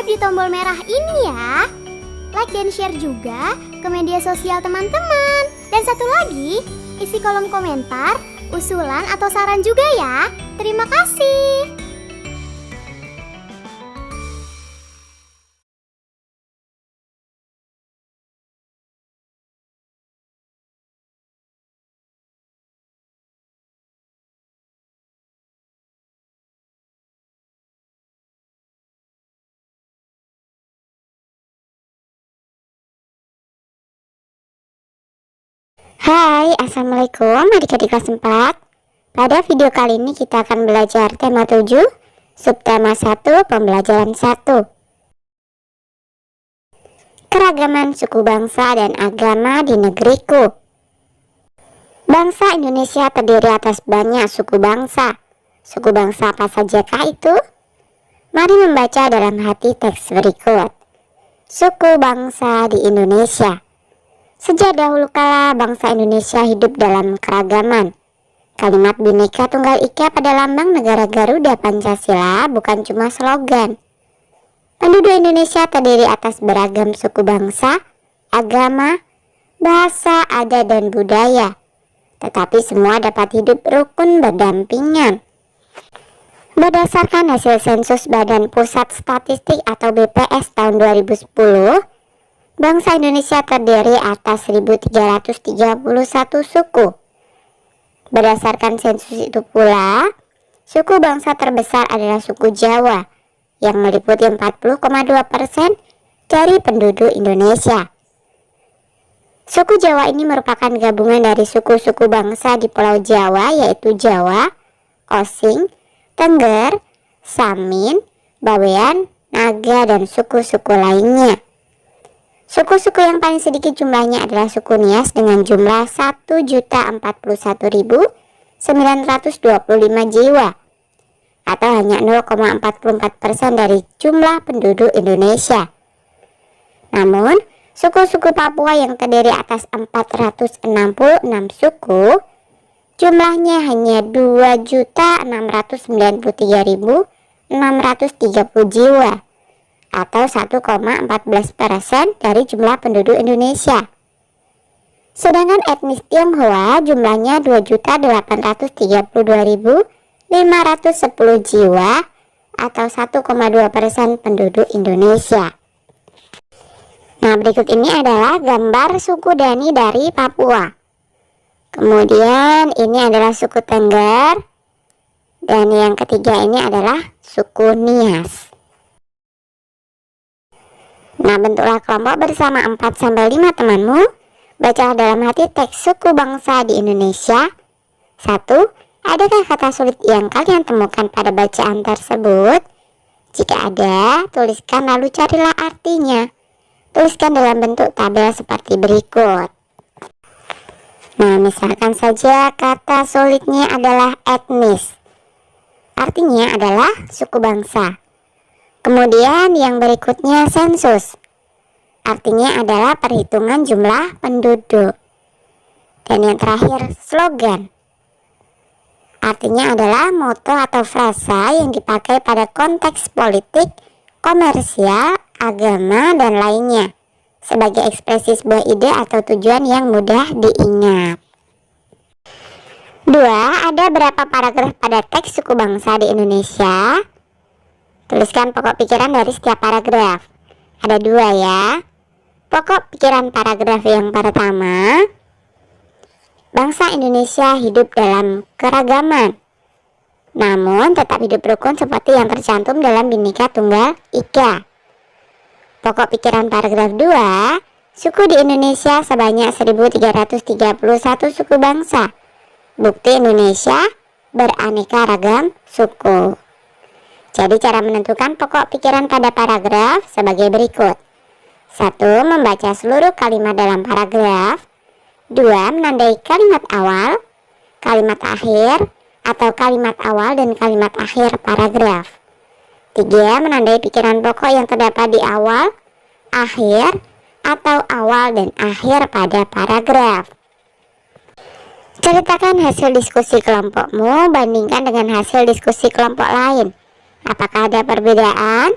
di tombol merah ini ya. Like dan share juga ke media sosial teman-teman. Dan satu lagi, isi kolom komentar, usulan atau saran juga ya. Terima kasih. Hai, Assalamualaikum adik-adik kelas 4. Pada video kali ini kita akan belajar tema 7, subtema 1, pembelajaran 1. Keragaman suku bangsa dan agama di negeriku. Bangsa Indonesia terdiri atas banyak suku bangsa. Suku bangsa apa sajakah itu? Mari membaca dalam hati teks berikut. Suku bangsa di Indonesia. Sejak dahulu kala bangsa Indonesia hidup dalam keragaman. Kalimat Bhinneka Tunggal Ika pada lambang negara Garuda Pancasila bukan cuma slogan. Penduduk Indonesia terdiri atas beragam suku bangsa, agama, bahasa, adat, dan budaya. Tetapi semua dapat hidup rukun berdampingan. Berdasarkan hasil sensus Badan Pusat Statistik atau BPS tahun 2010, bangsa Indonesia terdiri atas 1.331 suku. Berdasarkan sensus itu pula, suku bangsa terbesar adalah suku Jawa yang meliputi 40,2% dari penduduk Indonesia. Suku Jawa ini merupakan gabungan dari suku-suku bangsa di Pulau Jawa yaitu Jawa, Osing, Tengger, Samin, Bawean, Naga, dan suku-suku lainnya. Suku-suku yang paling sedikit jumlahnya adalah suku Nias dengan jumlah 1.041.925 jiwa atau hanya 0,44% dari jumlah penduduk Indonesia. Namun, suku-suku Papua yang terdiri atas 466 suku jumlahnya hanya 2.693.630 jiwa atau 1,14% dari jumlah penduduk Indonesia. Sedangkan etnis Tionghoa jumlahnya 2.832.510 jiwa atau 1,2% penduduk Indonesia. Nah, berikut ini adalah gambar suku Dani dari Papua. Kemudian ini adalah suku Tengger. Dan yang ketiga ini adalah suku Nias. Nah, bentuklah kelompok bersama 4-5 temanmu. Baca dalam hati teks suku bangsa di Indonesia. 1. Adakah kata sulit yang kalian temukan pada bacaan tersebut? Jika ada, tuliskan lalu carilah artinya. Tuliskan dalam bentuk tabel seperti berikut. Nah, misalkan saja kata sulitnya adalah etnis. Artinya adalah suku bangsa. Kemudian yang berikutnya sensus. Artinya adalah perhitungan jumlah penduduk. Dan yang terakhir slogan. Artinya adalah moto atau frasa yang dipakai pada konteks politik, komersial, agama, dan lainnya. Sebagai ekspresi sebuah ide atau tujuan yang mudah diingat. 2. Ada berapa paragraf pada teks suku bangsa di Indonesia? Tuliskan pokok pikiran dari setiap paragraf. Ada 2 ya. Pokok pikiran paragraf yang pertama, bangsa Indonesia hidup dalam keragaman, namun tetap hidup rukun seperti yang tercantum dalam Bhinneka Tunggal Ika. Pokok pikiran paragraf 2, suku di Indonesia sebanyak 1.331 suku bangsa. Bukti Indonesia beraneka ragam suku. Jadi cara menentukan pokok pikiran pada paragraf sebagai berikut. 1. Membaca seluruh kalimat dalam paragraf. 2. Menandai kalimat awal, kalimat akhir, atau kalimat awal dan kalimat akhir paragraf. 3. Menandai pikiran pokok yang terdapat di awal, akhir, atau awal dan akhir pada paragraf. Ceritakan hasil diskusi kelompokmu, bandingkan dengan hasil diskusi kelompok lain. Apakah ada perbedaan?